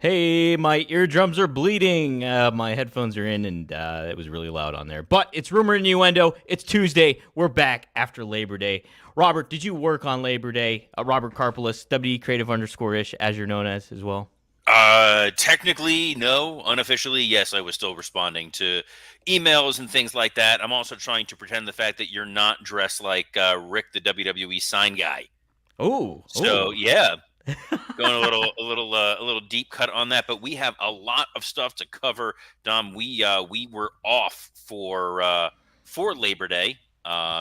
Hey, my eardrums are bleeding. My headphones are in, and it was really loud on there. But it's Rumor Innuendo. It's Tuesday. We're back after Labor Day. Robert, did you work on Labor Day? Robert Karpelis, WD Creative _ish, as you're known as well. Technically, no. Unofficially, yes, I was still responding to emails and things like that. I'm also trying to pretend the fact that you're not dressed like Rick, the WWE sign guy. Oh, So oh. yeah, going a little deep cut on that. But we have a lot of stuff to cover. Dom, we were off for Labor Day,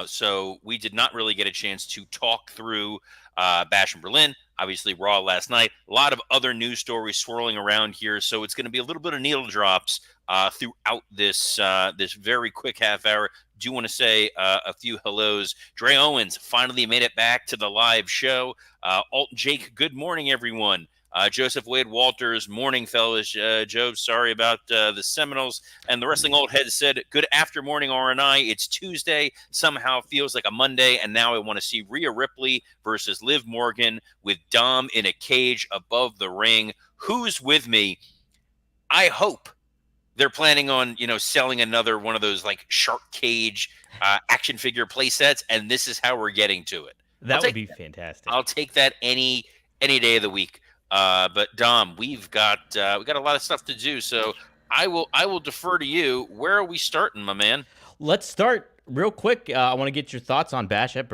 so we did not really get a chance to talk through Bash in Berlin. Obviously, Raw last night. A lot of other news stories swirling around here, so it's going to be a little bit of needle drops throughout this very quick half hour. Do want to say a few hellos. Dre Owens finally made it back to the live show. Alt Jake, good morning, everyone. Joseph Wade Walters, morning, fellas. Joe, sorry about the Seminoles. And the Wrestling Old Head said, good after morning, RNI. It's Tuesday. Somehow feels like a Monday. And now I want to see Rhea Ripley versus Liv Morgan with Dom in a cage above the ring. Who's with me? I hope they're planning on, selling another one of those like shark cage action figure play sets. And this is how we're getting to it. I'll That would take be I'll fantastic. take that any day of the week. But Dom, we got a lot of stuff to do, so I will defer to you. Where are we starting, my man? Let's start real quick. I want to get your thoughts on Bash in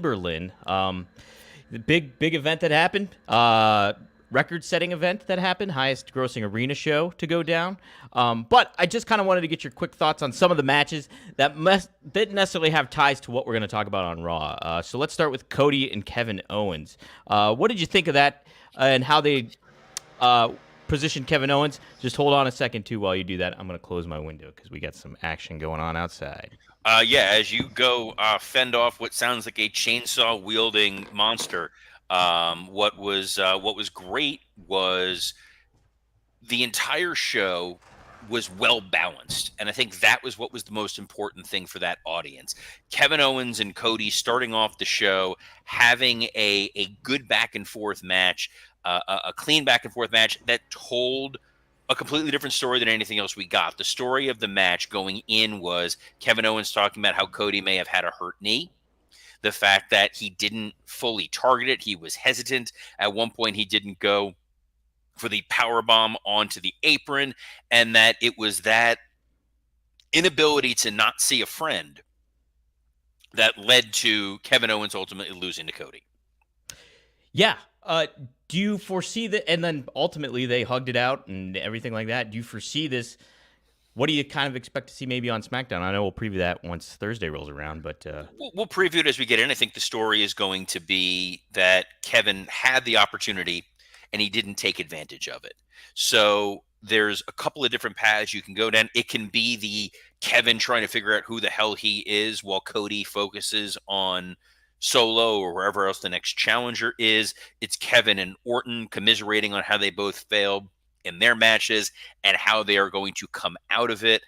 Berlin. The big event that happened. Record-setting event that happened, highest-grossing arena show to go down. But I just kind of wanted to get your quick thoughts on some of the matches that didn't necessarily have ties to what we're going to talk about on Raw. So let's start with Cody and Kevin Owens. What did you think of that and how they positioned Kevin Owens? Just hold on a second, too, while you do that. I'm going to close my window because we got some action going on outside. Yeah, as you go fend off what sounds like a chainsaw wielding monster. What was great was the entire show was well balanced, and I think that was what was the most important thing for that audience. Kevin Owens and Cody starting off the show having a good back and forth match, a clean back and forth match that told a completely different story than anything else we got. The story of the match going in was Kevin Owens talking about how Cody may have had a hurt knee, the fact that he didn't fully target it, he was hesitant. At one point, he didn't go for the power bomb onto the apron, and that it was that inability to not see a friend that led to Kevin Owens ultimately losing to Cody. Yeah. Do you foresee that? And then ultimately they hugged it out and everything like that. Do you foresee this? What do you kind of expect to see maybe on SmackDown? I know we'll preview that once Thursday rolls around, but We'll preview it as we get in. I think the story is going to be that Kevin had the opportunity and he didn't take advantage of it. So there's a couple of different paths you can go down. It can be the Kevin trying to figure out who the hell he is while Cody focuses on Solo or wherever else the next challenger is. It's Kevin and Orton commiserating on how they both failed in their matches and how they are going to come out of it.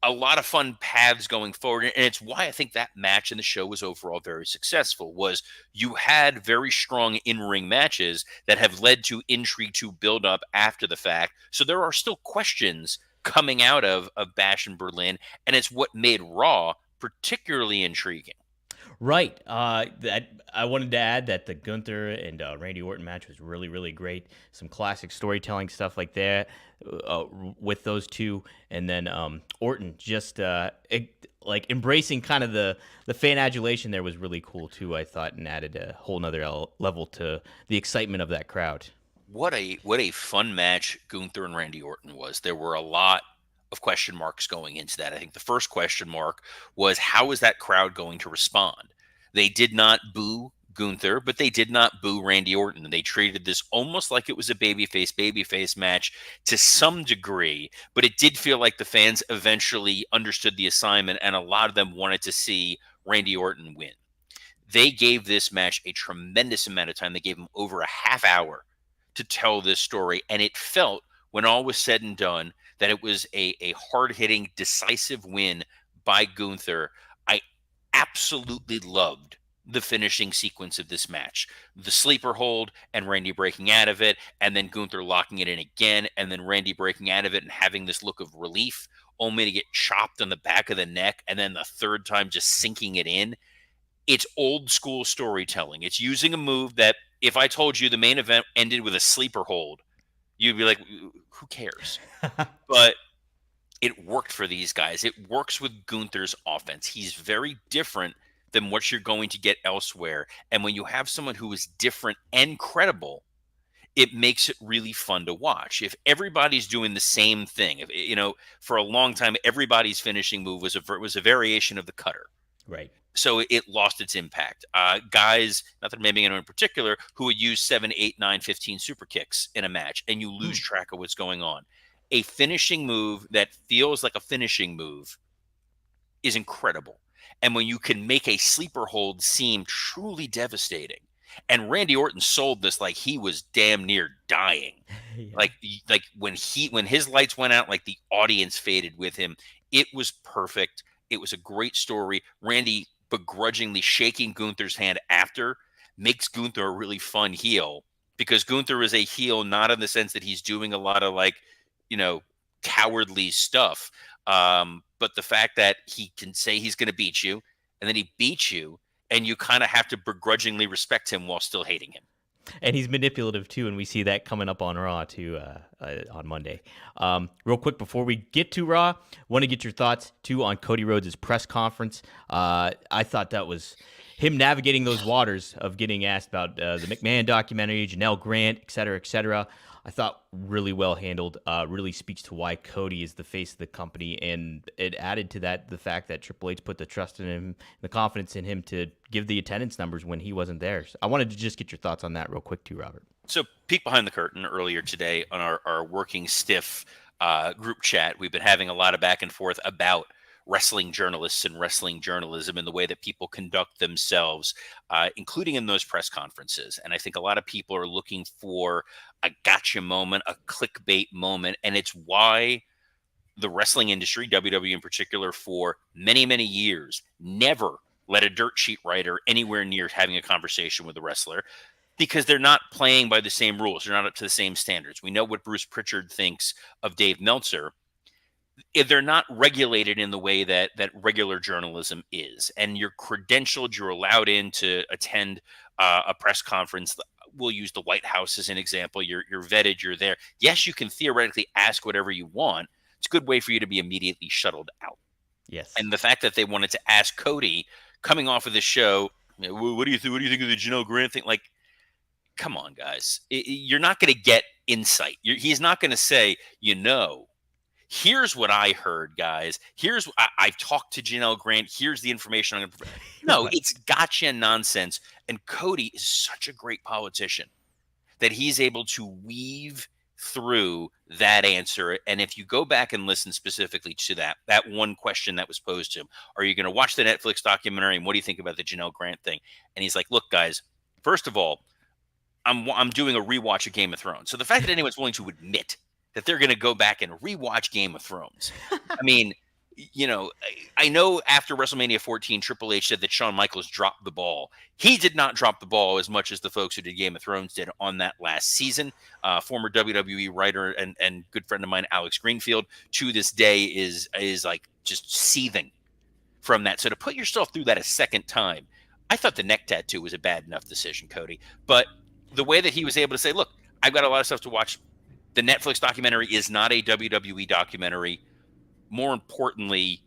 A lot of fun paths going forward, and it's why I think that match in the show was overall very successful. Was you had very strong in-ring matches that have led to intrigue to build up after the fact. So there are still questions coming out of Bash in Berlin, and it's what made Raw particularly intriguing. right. That I wanted to add that the Gunther and Randy Orton match was really, really great. Some classic storytelling stuff like that uh, with those two, and then Orton just like embracing kind of the fan adulation there was really cool too. I thought, and added a whole nother level to the excitement of that crowd. What a fun match Gunther and Randy Orton was. There were a lot of question marks going into that. I think the first question mark was how is that crowd going to respond? They did not boo Gunther, but they did not boo Randy Orton. They treated this almost like it was a babyface match to some degree, but it did feel like the fans eventually understood the assignment and a lot of them wanted to see Randy Orton win. They gave this match a tremendous amount of time. They gave him over a half hour to tell this story. And it felt, when all was said and done, that it was a hard hitting, decisive win by Gunther. I absolutely loved the finishing sequence of this match. The sleeper hold and Randy breaking out of it, and then Gunther locking it in again, and then Randy breaking out of it and having this look of relief, only to get chopped on the back of the neck, and then the third time just sinking it in. It's old school storytelling. It's using a move that if I told you the main event ended with a sleeper hold, you'd be like, who cares? But it worked for these guys. It works with Gunther's offense. He's very different than what you're going to get elsewhere. And when you have someone who is different and credible, it makes it really fun to watch. If everybody's doing the same thing, if, for a long time, everybody's finishing move was a variation of the cutter. Right. So it lost its impact. Guys, not that I'm naming anyone in particular, who would use 7, 8, 9, 15 super kicks in a match, and you lose track of what's going on. A finishing move that feels like a finishing move is incredible. And when you can make a sleeper hold seem truly devastating, and Randy Orton sold this like he was damn near dying. Yeah. Like when his lights went out, like the audience faded with him. It was perfect. It was a great story. Randy begrudgingly shaking Gunther's hand after makes Gunther a really fun heel, because Gunther is a heel not in the sense that he's doing a lot of cowardly stuff, but the fact that he can say he's going to beat you, and then he beats you, and you kind of have to begrudgingly respect him while still hating him. And he's manipulative too, and we see that coming up on Raw too on Monday. Real quick before we get to Raw, want to get your thoughts too on Cody Rhodes' press conference. I thought that was him navigating those waters of getting asked about the McMahon documentary, Janelle Grant, et cetera, et cetera. I thought really well handled. Really speaks to why Cody is the face of the company, and it added to that the fact that Triple H put the trust in him, the confidence in him to give the attendance numbers when he wasn't there. So I wanted to just get your thoughts on that real quick too, Robert. So, peek behind the curtain earlier today on our working stiff group chat. We've been having a lot of back and forth about wrestling journalists and wrestling journalism and the way that people conduct themselves, including in those press conferences. And I think a lot of people are looking for a gotcha moment, a clickbait moment. And it's why the wrestling industry, WWE in particular, for many, many years, never let a dirt sheet writer anywhere near having a conversation with a wrestler, because they're not playing by the same rules. They're not up to the same standards. We know what Bruce Pritchard thinks of Dave Meltzer. They're not regulated in the way that regular journalism is. And you're credentialed, you're allowed in to attend a press conference. We'll use the White House as an example. You're vetted, you're there. Yes, you can theoretically ask whatever you want. It's a good way for you to be immediately shuttled out. Yes. And the fact that they wanted to ask Cody coming off of the show, what do you think? What do you think of the Janelle Grant thing? Like, come on, guys. You're not going to get insight. He's not going to say, here's what I heard, guys. I've talked to Janelle Grant. Here's the information I'm going to. No, it's gotcha nonsense. And Cody is such a great politician that he's able to weave through that answer. And if you go back and listen specifically to that one question that was posed to him, are you going to watch the Netflix documentary? And what do you think about the Janelle Grant thing? And he's like, look, guys, first of all, I'm doing a rewatch of Game of Thrones. So the fact that anyone's willing to admit that they're going to go back and rewatch Game of Thrones. I mean, I know after WrestleMania 14, Triple H said that Shawn Michaels dropped the ball. He did not drop the ball as much as the folks who did Game of Thrones did on that last season. Former WWE writer and good friend of mine, Alex Greenfield, to this day is like just seething from that. So to put yourself through that a second time, I thought the neck tattoo was a bad enough decision, Cody. But the way that he was able to say, look, I've got a lot of stuff to watch. The Netflix documentary is not a WWE documentary. More importantly,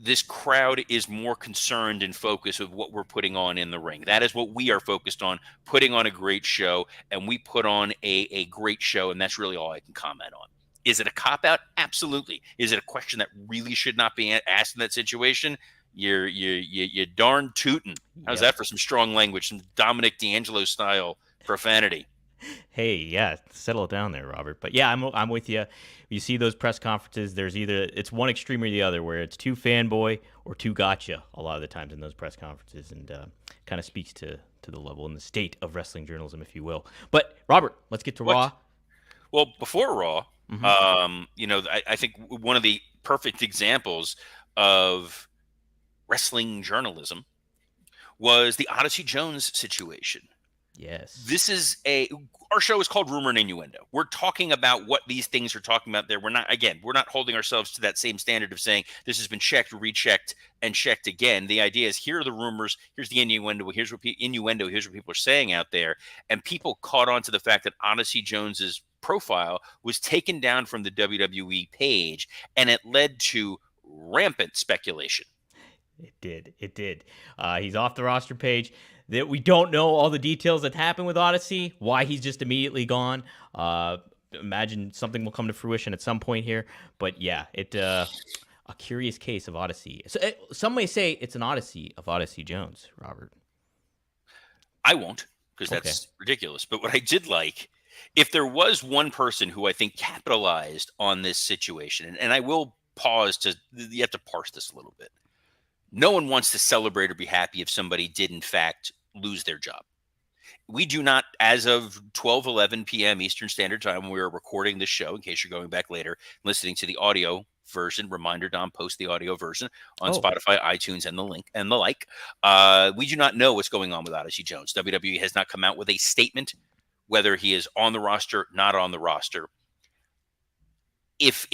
this crowd is more concerned and focused with what we're putting on in the ring. That is what we are focused on, putting on a great show, and we put on a great show, and that's really all I can comment on. Is it a cop-out? Absolutely. Is it a question that really should not be asked in that situation? You're darn tootin'. How's that for some strong language, some Dominic D'Angelo style profanity? Hey, yeah, settle it down there, Robert. But yeah, I'm with you. You see those press conferences, it's one extreme or the other, where it's too fanboy or too gotcha a lot of the times in those press conferences, and kind of speaks to the level and the state of wrestling journalism, if you will. But Robert, let's get to Raw. Well, before Raw, I think one of the perfect examples of wrestling journalism was the Odyssey Jones situation. Yes. This is our show is called Rumor and Innuendo. We're talking about what these things are talking about there. We're not holding ourselves to that same standard of saying this has been checked, rechecked, and checked again. The idea is here are the rumors, here's the innuendo, here's what people are saying out there. And people caught on to the fact that Odyssey Jones's profile was taken down from the WWE page, and it led to rampant speculation. It did. It did. He's off the roster page. That we don't know all the details that happened with Odyssey, why he's just immediately gone. Imagine something will come to fruition at some point here. But yeah, a curious case of Odyssey. So, some may say it's an Odyssey of Odyssey Jones, Robert. I won't, because that's ridiculous. But what I did like, if there was one person who I think capitalized on this situation, and I will pause you have to parse this a little bit. No one wants to celebrate or be happy if somebody did, in fact, lose their job. We do not, as of 12:11 p.m. Eastern Standard Time, when we are recording this show, in case you're going back later, listening to the audio version, reminder, Dom, post the audio version on Spotify, iTunes, and the like. We do not know what's going on with Odyssey Jones. WWE has not come out with a statement whether he is on the roster, not on the roster. If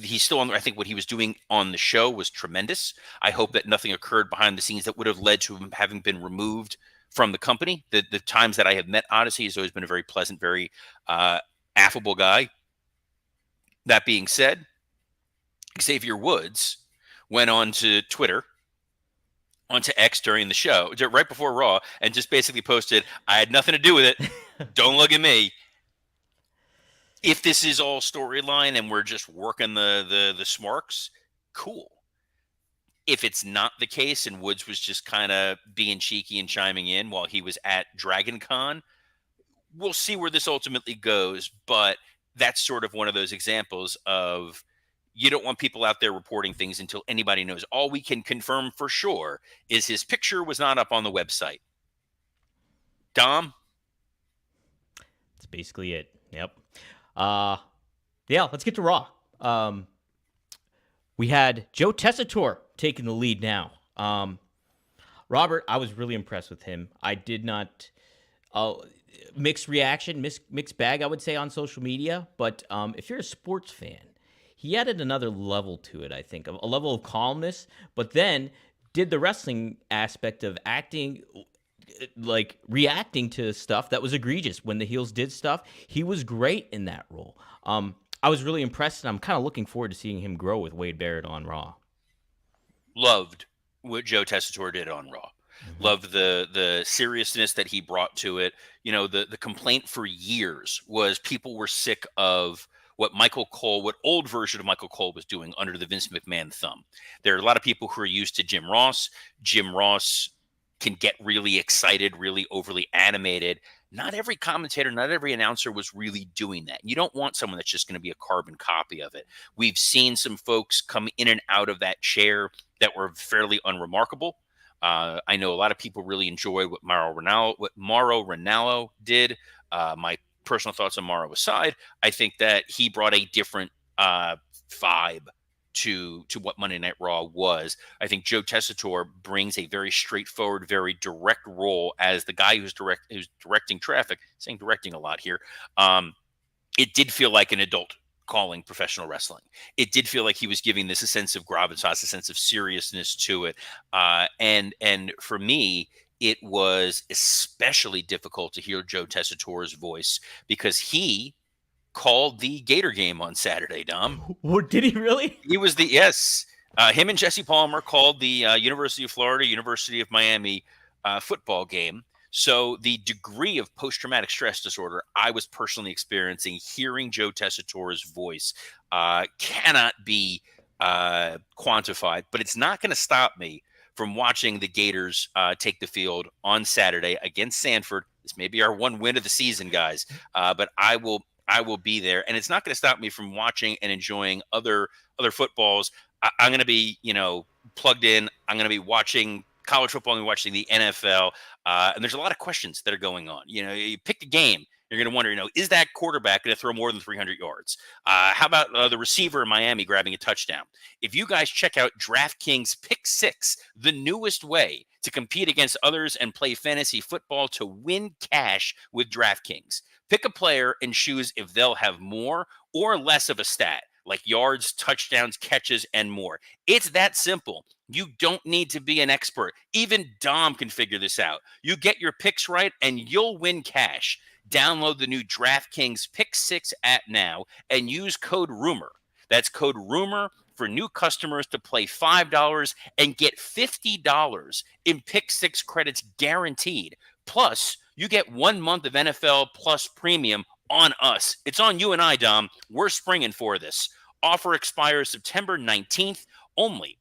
he's still on, I think what he was doing on the show was tremendous. I hope that nothing occurred behind the scenes that would have led to him having been removed from the company. The times that I have met Odyssey, he's always been a very pleasant, very affable guy. That being said, Xavier Woods went on to Twitter, onto X during the show, right before Raw, and just basically posted, "I had nothing to do with it. Don't look at me." If this is all storyline and we're just working the smarks, cool. If it's not the case and Woods was just kind of being cheeky and chiming in while he was at Dragon Con, we'll see where this ultimately goes. But that's sort of one of those examples of you don't want people out there reporting things until anybody knows. All we can confirm for sure is his picture was not up on the website. Dom? That's basically it. Yep. Yeah, let's get to Raw. We had Joe Tessitore taking the lead now. Robert, I was really impressed with him. I did not mixed reaction, mixed bag, I would say, on social media. But if you're a sports fan, he added another level to it, I think, a level of calmness, but then did the wrestling aspect of acting, like reacting to stuff that was egregious. When the heels did stuff, he was great in that role. I was really impressed, and I'm kind of looking forward to seeing him grow with Wade Barrett on Raw. Loved what Joe Tessitore did on Raw. Mm-hmm. Loved the seriousness that he brought to it. You know, the complaint for years was people were sick of what old version of Michael Cole was doing under the Vince McMahon thumb. There are a lot of people who are used to Jim Ross. Jim Ross can get really excited, really overly animated. Not every commentator, not every announcer was really doing that. You don't want someone that's just going to be a carbon copy of it. We've seen some folks come in and out of that chair that were fairly unremarkable. I know a lot of people really enjoyed what Mauro Ranallo did. My personal thoughts on Mauro aside, I think that he brought a different vibe to what Monday Night Raw was. I think Joe Tessitore brings a very straightforward, very direct role as the guy who's directing traffic. Saying directing a lot here. It did feel like an adult calling professional wrestling. It did feel like he was giving this a sense of gravitas, a sense of seriousness to it. And for me, it was especially difficult to hear Joe Tessitore's voice because he called the Gator game on Saturday, Dom. What, did he really? He was yes. Him and Jesse Palmer called the University of Florida, University of Miami football game. So the degree of post-traumatic stress disorder I was personally experiencing hearing Joe Tessitore's voice cannot be quantified, but it's not going to stop me from watching the Gators take the field on Saturday against Sanford. This may be our one win of the season, guys, but I will be there, and it's not going to stop me from watching and enjoying other footballs. I'm going to be, plugged in. I'm going to be watching college football and watching the NFL, and there's a lot of questions that are going on. You pick the game. You're going to wonder, is that quarterback going to throw more than 300 yards? How about the receiver in Miami grabbing a touchdown? If you guys check out DraftKings Pick 6, the newest way to compete against others and play fantasy football to win cash with DraftKings. Pick a player and choose if they'll have more or less of a stat, like yards, touchdowns, catches, and more. It's that simple. You don't need to be an expert. Even Dom can figure this out. You get your picks right and you'll win cash. Download the new DraftKings Pick 6 app now and use code RUMOR. That's code RUMOR for new customers to play $5 and get $50 in Pick 6 credits guaranteed. Plus, you get 1 month of NFL Plus Premium on us. It's on you and I, Dom. We're springing for this. Offer expires September 19th only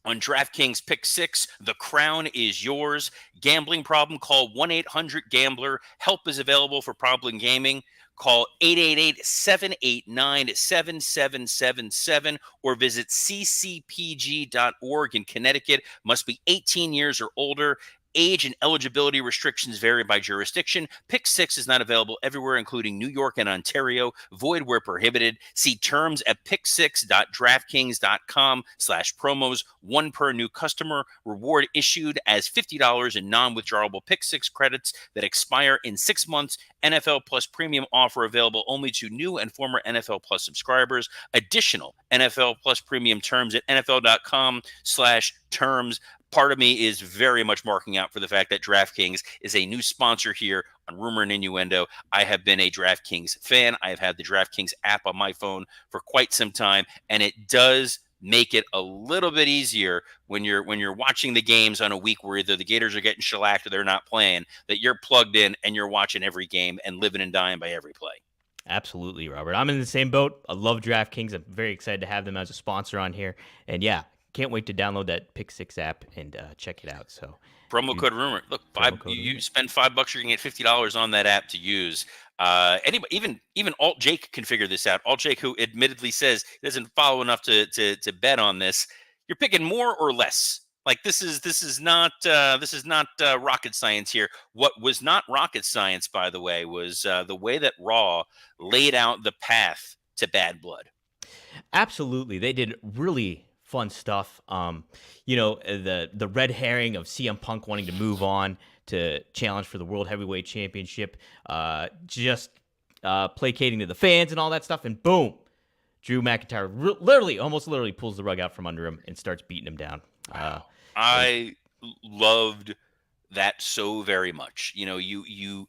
on DraftKings Pick 6. The crown is yours. Gambling problem? Call 1-800-GAMBLER. Help is available for problem gaming. Call 888-789-7777 or visit ccpg.org in Connecticut. Must be 18 years or older. Age and eligibility restrictions vary by jurisdiction. Pick 6 is not available everywhere, including New York and Ontario. Void where prohibited. See terms at pick6.draftkings.com/promos. One per new customer. Reward issued as $50 in non-withdrawable Pick 6 credits that expire in 6 months. NFL Plus Premium offer available only to new and former NFL Plus subscribers. Additional NFL Plus Premium terms at NFL.com/terms. Part of me is very much marking out for the fact that DraftKings is a new sponsor here on Rumor and Innuendo. I have been a DraftKings fan. I have had the DraftKings app on my phone for quite some time, and it does make it a little bit easier when you're watching the games on a week where either the Gators are getting shellacked or they're not playing, that you're plugged in and you're watching every game and living and dying by every play. Absolutely, Robert. I'm in the same boat. I love DraftKings. I'm very excited to have them as a sponsor on here. And yeah, can't wait to download that Pick 6 app and check it out. So promo code rumor. Look, you spend $5, you're gonna get $50 on that app to use. Anybody, even Alt Jake can figure this out. Alt Jake, who admittedly says he doesn't follow enough to bet on this. You're picking more or less. Like this is not rocket science here. What was not rocket science, by the way, was the way that Raw laid out the path to bad blood. Absolutely, they did really fun stuff. The red herring of CM Punk wanting to move on to challenge for the World Heavyweight Championship, just placating to the fans and all that stuff, and boom, Drew McIntyre almost literally pulls the rug out from under him and starts beating him down. I loved that so very much. The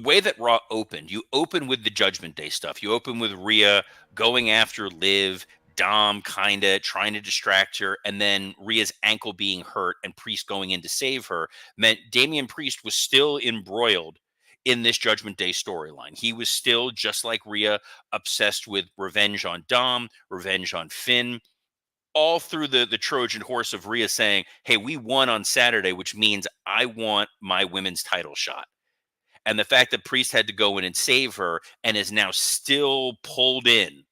way that Raw opened, you open with the Judgment Day stuff. You open with Rhea going after Liv, Dom kind of trying to distract her, and then Rhea's ankle being hurt and Priest going in to save her meant Damian Priest was still embroiled in this Judgment Day storyline. He was still, just like Rhea, obsessed with revenge on Dom, revenge on Finn, all through the Trojan horse of Rhea saying, hey, we won on Saturday, which means I want my women's title shot. And the fact that Priest had to go in and save her and is now still pulled in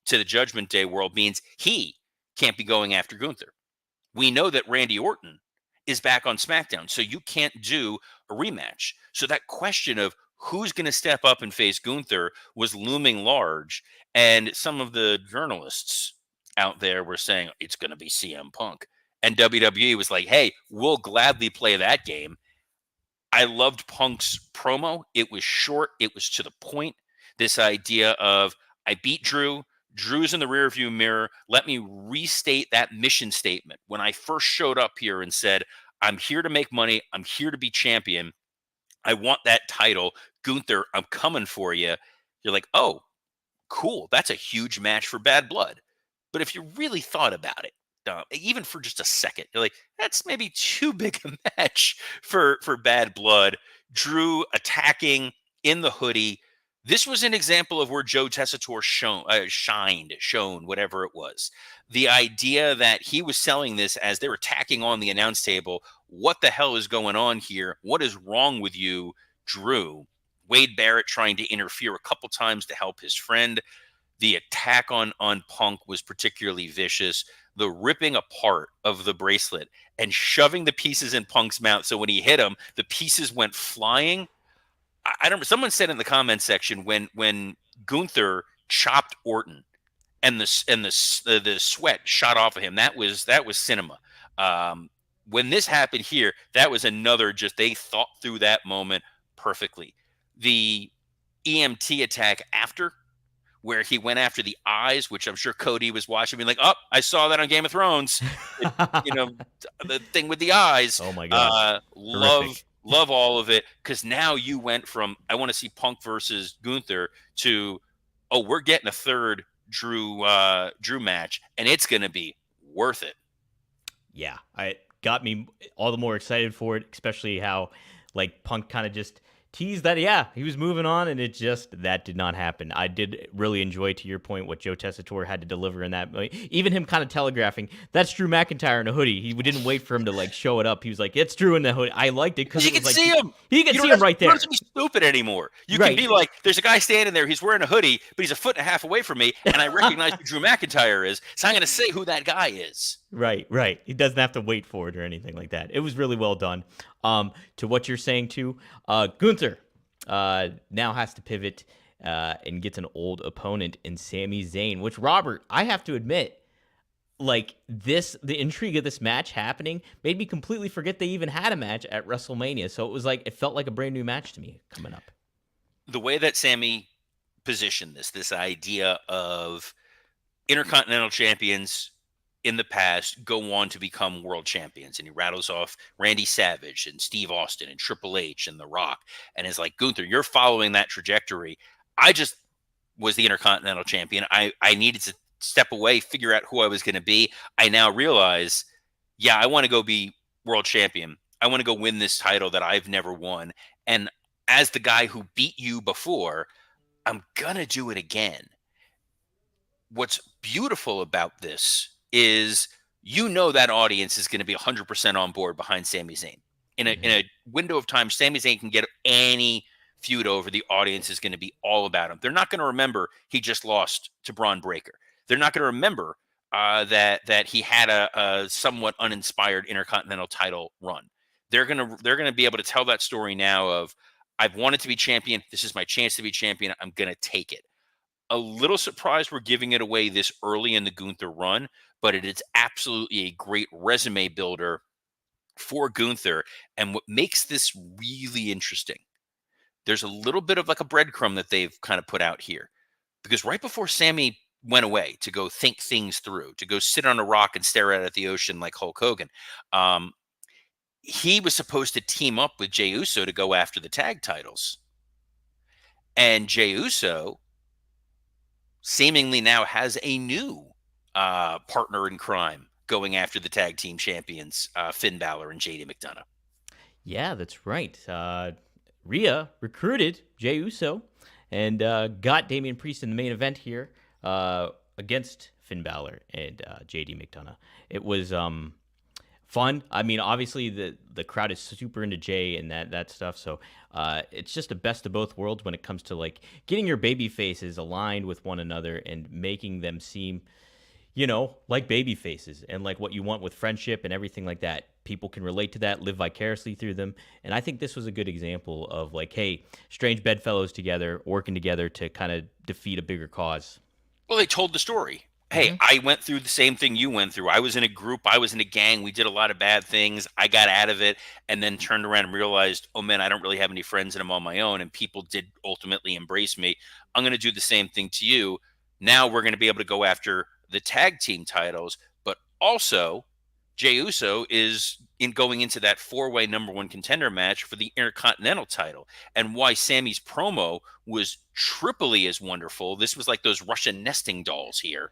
to the Judgment Day world means he can't be going after Gunther. We know that Randy Orton is back on SmackDown, so you can't do a rematch. So that question of who's going to step up and face Gunther was looming large, and some of the journalists out there were saying it's going to be CM Punk. And WWE was like, hey, we'll gladly play that game. I loved Punk's promo. It was short. It was to the point. This idea of, I beat Drew. Drew's in the rearview mirror. Let me restate that mission statement. When I first showed up here and said, I'm here to make money. I'm here to be champion. I want that title. Gunther, I'm coming for you. You're like, oh, cool. That's a huge match for Bad Blood. But if you really thought about it, even for just a second, you're like, that's maybe too big a match for Bad Blood. Drew attacking in the hoodie. This was an example of where Joe Tessitore shone, whatever it was. The idea that he was selling this as they were tacking on the announce table. What the hell is going on here? What is wrong with you, Drew? Wade Barrett trying to interfere a couple times to help his friend. The attack on Punk was particularly vicious. The ripping apart of the bracelet and shoving the pieces in Punk's mouth. So when he hit him, the pieces went flying. I don't. Someone said in the comments section when Gunther chopped Orton and the sweat shot off of him. That was cinema. when this happened here, that was another they thought through that moment perfectly. The EMT attack after, where he went after the eyes, which I'm sure Cody was watching, being like, "Oh, I saw that on Game of Thrones." You know, the thing with the eyes. Oh my God. Horrific. Love all of it, because now you went from I want to see Punk versus Gunther to, oh, we're getting a third Drew match, and it's going to be worth it. Yeah, it got me all the more excited for it, especially how like Punk kind of just teased that he was moving on, and that did not happen. I did really enjoy, to your point, what Joe Tessitore had to deliver in that. Even him kind of telegraphing that's Drew McIntyre in a hoodie. He didn't wait for him to like show it up. He was like, it's Drew in the hoodie. I liked it because you can see him. He can see him right there. You don't have to be stupid anymore. You can be like, there's a guy standing there. He's wearing a hoodie, but he's a foot and a half away from me, and I recognize who Drew McIntyre is. So I'm going to say who that guy is. Right. He doesn't have to wait for it or anything like that. It was really well done. To what you're saying too, Gunther now has to pivot and gets an old opponent in Sami Zayn, which, Robert, I have to admit, like the intrigue of this match happening made me completely forget they even had a match at WrestleMania. So it felt like a brand new match to me coming up. The way that Sami positioned this idea of Intercontinental champions in the past go on to become world champions, and he rattles off Randy Savage and Steve Austin and Triple H and The Rock, and is like, Gunther, you're following that trajectory. I just was the Intercontinental champion. I needed to step away, figure out who I was going to be. I now realize, I want to go be world champion. I want to go win this title that I've never won. And as the guy who beat you before, I'm going to do it again. What's beautiful about this is, that audience is going to be 100% on board behind Sami Zayn. In a window of time, Sami Zayn can get any feud over. The audience is going to be all about him. They're not going to remember he just lost to Braun Breaker. They're not going to remember that he had a somewhat uninspired Intercontinental title run. They're gonna be able to tell that story now of, I've wanted to be champion. This is my chance to be champion. I'm gonna take it. A little surprised we're giving it away this early in the Gunther run, but it is absolutely a great resume builder for Gunther. And what makes this really interesting, there's a little bit of like a breadcrumb that they've kind of put out here, because right before Sami went away to go think things through, to go sit on a rock and stare out at the ocean like Hulk Hogan, he was supposed to team up with Jey Uso to go after the tag titles. And Jey Uso seemingly now has a new partner in crime going after the tag team champions, Finn Balor and JD McDonough. Yeah, that's right. Rhea recruited Jey Uso and got Damian Priest in the main event here against Finn Balor and JD McDonough. It was fun. I mean, obviously the crowd is super into Jay and that stuff. So it's just a best of both worlds when it comes to like getting your baby faces aligned with one another and making them seem, like baby faces and like what you want with friendship and everything like that. People can relate to that, live vicariously through them. And I think this was a good example of like, hey, strange bedfellows together, working together to kind of defeat a bigger cause. Well, they told the story. Hey, I went through the same thing you went through. I was in a group. I was in a gang. We did a lot of bad things. I got out of it and then turned around and realized, oh, man, I don't really have any friends and I'm on my own. And people did ultimately embrace me. I'm going to do the same thing to you. Now we're going to be able to go after the tag team titles. But also, Jey Uso is going into that four-way number one contender match for the Intercontinental title. And why Sami's promo was triply as wonderful. This was like those Russian nesting dolls here.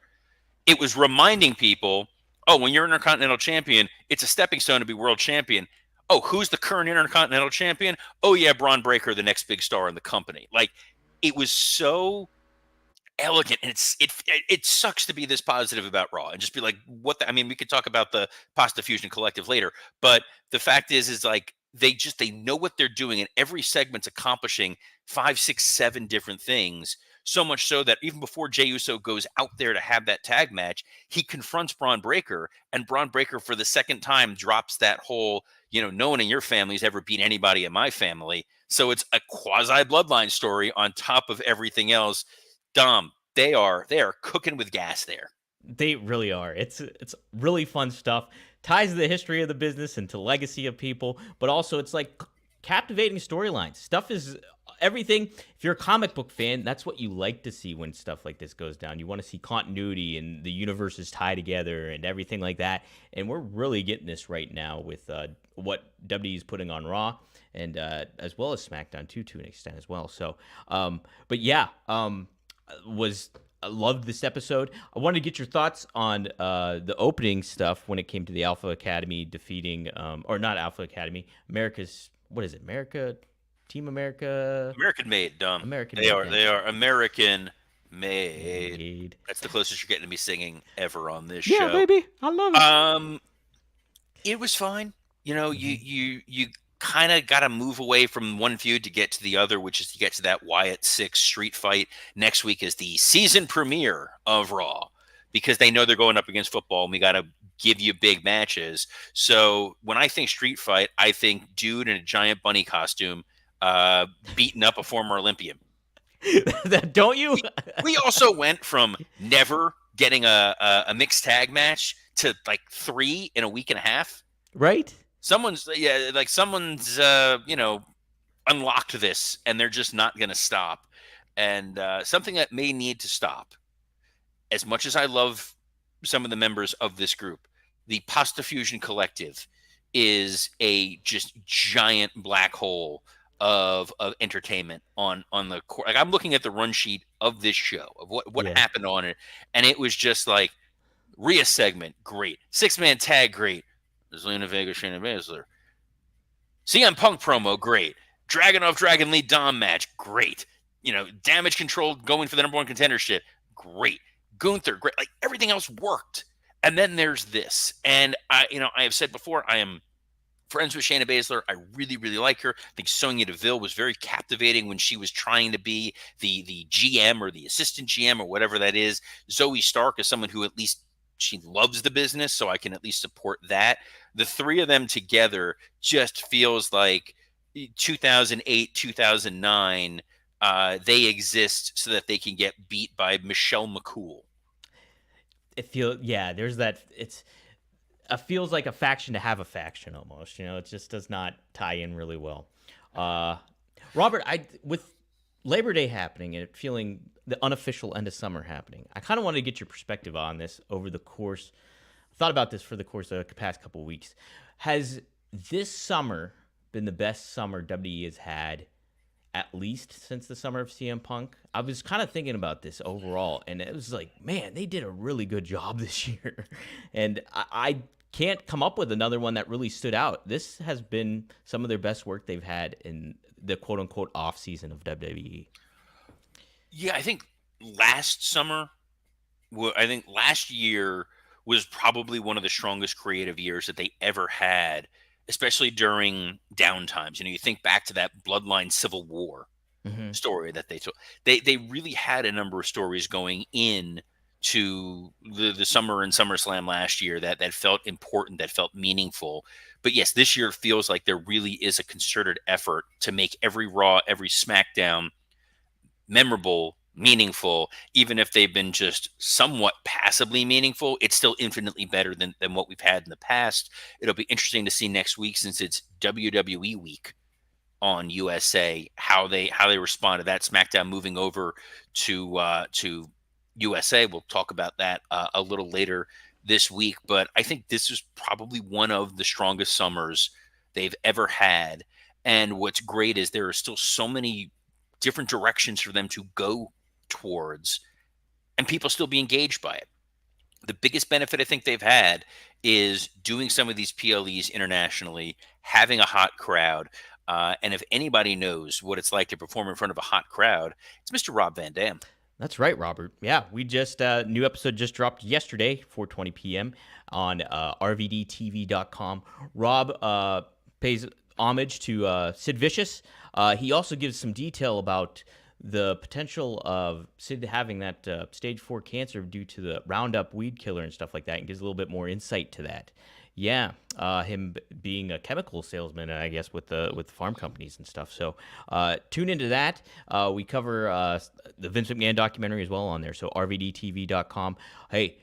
It was reminding people, oh, when you're Intercontinental champion, it's a stepping stone to be world champion. Oh, who's the current Intercontinental champion? Oh, yeah, Braun Breaker, the next big star in the company. Like, it was so elegant, and it sucks to be this positive about Raw and just be like, I mean, we could talk about the Pasta Fusion Collective later, but the fact is like they know what they're doing, and every segment's accomplishing 5, 6, 7 different things. So much so that even before Jey Uso goes out there to have that tag match, he confronts Braun Breaker, and Braun Breaker for the second time drops that whole, no one in your family's ever beat anybody in my family. So it's a quasi bloodline story on top of everything else. Dom, they are cooking with gas there. They really are. It's really fun stuff. ties to the history of the business and to legacy of people, but also it's like captivating storylines. Stuff is everything. If you're a comic book fan, that's what you like to see when stuff like this goes down. You want to see continuity and the universes tie together and everything like that. And we're really getting this right now with what WWE is putting on Raw and as well as SmackDown too, to an extent as well. So, but yeah, I loved this episode. I wanted to get your thoughts on the opening stuff when it came to the Alpha Academy defeating, or not Alpha Academy, America's, what is it? Team America? American made, dumb. American They made, are. yeah. They are American made. Made. That's the closest you're getting to me singing ever on this Yeah, show. baby. I love it. It was fine. You kind of got to move away from one feud to get to the other, which is to get to that Wyatt 6 street fight. Next week is the season premiere of Raw because they know they're going up against football and we got to give you big matches. So when I think street fight, I think dude in a giant bunny costume beating up a former Olympian. Don't you? We also went from never getting a mixed tag match to like 3 in a week and a half. Right? Someone's unlocked this and they're just not going to stop. And something that may need to stop, as much as I love some of the members of this group, the Pasta Fusion Collective is a just giant black hole of entertainment on the court. Like, I'm looking at the run sheet of this show of what happened on it, and it was just like Rhea segment, great. 6-man tag, great. Zelina Vega, Shayna Baszler. CM Punk promo, great. Dragunov, Dragon Lee Dom match, great. Damage control going for the number 1 contendership, great. Gunther, great. Like, everything else worked. And then there's this. And I have said before, I am friends with Shayna Baszler. I really, really like her. I think Sonya Deville was very captivating when she was trying to be the GM or the assistant GM or whatever that is. Zoe Stark is someone who at least she loves the business, so I can at least support that. The three of them together just feels like 2008, 2009, they exist so that they can get beat by Michelle McCool. There's that. It feels like a faction to have a faction almost. It just does not tie in really well. Robert, with Labor Day happening and it feeling the unofficial end of summer happening, I kind of wanted to get your perspective on this over the course. I thought about this for the course of the past couple of weeks. Has this summer been the best summer WWE has had, at least since the summer of CM Punk? I was kind of thinking about this overall, and it was like, man, they did a really good job this year. And I can't come up with another one that really stood out. This has been some of their best work they've had in the quote-unquote off-season of WWE. Yeah, I think last year was probably one of the strongest creative years that they ever had, especially during downtimes. You think back to that Bloodline Civil War story that they took. They really had a number of stories going in to the summer and SummerSlam last year that felt important, that felt meaningful. But yes, this year feels like there really is a concerted effort to make every Raw, every SmackDown memorable, meaningful. Even if they've been just somewhat passably meaningful, it's still infinitely better than what we've had in the past. It'll be interesting to see next week, since it's WWE week on USA, how they respond to that. SmackDown moving over to USA. We'll talk about that a little later this week. But I think this is probably one of the strongest summers they've ever had. And what's great is there are still so many different directions for them to go towards, and people still be engaged by it. The biggest benefit I think they've had is doing some of these PLEs internationally, having a hot crowd. And if anybody knows what it's like to perform in front of a hot crowd, it's Mr. Rob Van Dam. That's right, Robert. Yeah, we just new episode just dropped yesterday, 4:20 p.m. on rvdtv.com. Rob pays homage to Sid Vicious. He also gives some detail about the potential of Sid having that stage 4 cancer due to the Roundup weed killer and stuff like that, and gives a little bit more insight to that. Yeah, him being a chemical salesman, I guess, with the farm companies and stuff. So tune into that. We cover the Vince McMahon documentary as well on there. So rvdtv.com. Hey,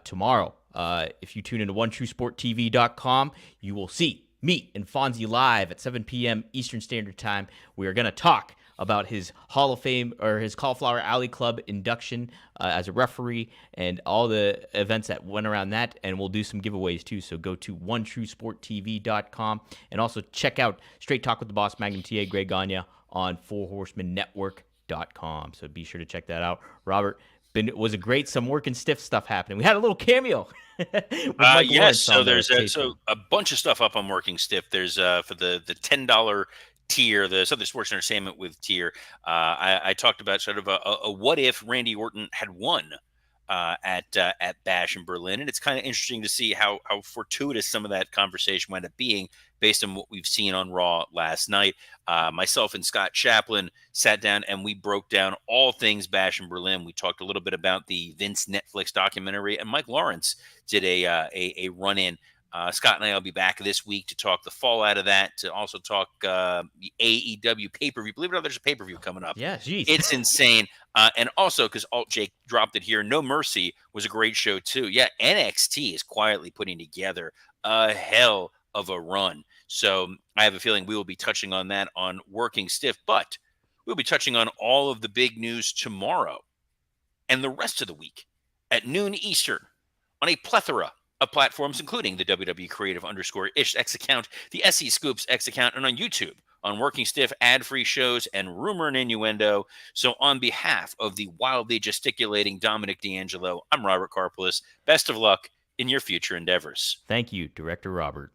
tomorrow, If you tune into OneTrueSportTV.com, you will see me and Fonzie live at 7 p.m. Eastern Standard Time. We are going to talk about his Hall of Fame or his Cauliflower Alley Club induction as a referee and all the events that went around that. And we'll do some giveaways too. So go to OneTrueSportTV.com and also check out Straight Talk with the Boss Magnum TA Greg Gagne on FourHorsemenNetwork.com. So be sure to check that out. Robert, was a great some working stiff stuff happening. We had a little cameo with Mike Yes, Lawrence so on there. there's a bunch of stuff up on Working Stiff. There's for the $10 tier, the Southern Sports Entertainment with tier. I talked about sort of a what if Randy Orton had won at Bash in Berlin, and it's kind of interesting to see how fortuitous some of that conversation wound up being based on what we've seen on Raw last night. Myself and Scott Chaplin sat down and we broke down all things Bash in Berlin. We talked a little bit about the Vince Netflix documentary, and Mike Lawrence did a run in. Scott and I will be back this week to talk the fallout of that, to also talk the AEW pay-per-view. Believe it or not, there's a pay-per-view coming up. Yeah, geez. It's insane. And also, because Alt Jake dropped it here, No Mercy was a great show, too. Yeah, NXT is quietly putting together a hell of a run. So I have a feeling we will be touching on that on Working Stiff, but we'll be touching on all of the big news tomorrow and the rest of the week at noon Eastern on a plethora of platforms, including the WWE Creative_ish X account, the SE Scoops X account, and on YouTube on Working Stiff, ad-free shows, and Rumor and Innuendo. So on behalf of the wildly gesticulating Dominic D'Angelo, I'm Robert Karpolis. Best of luck in your future endeavors. Thank you, Director Robert.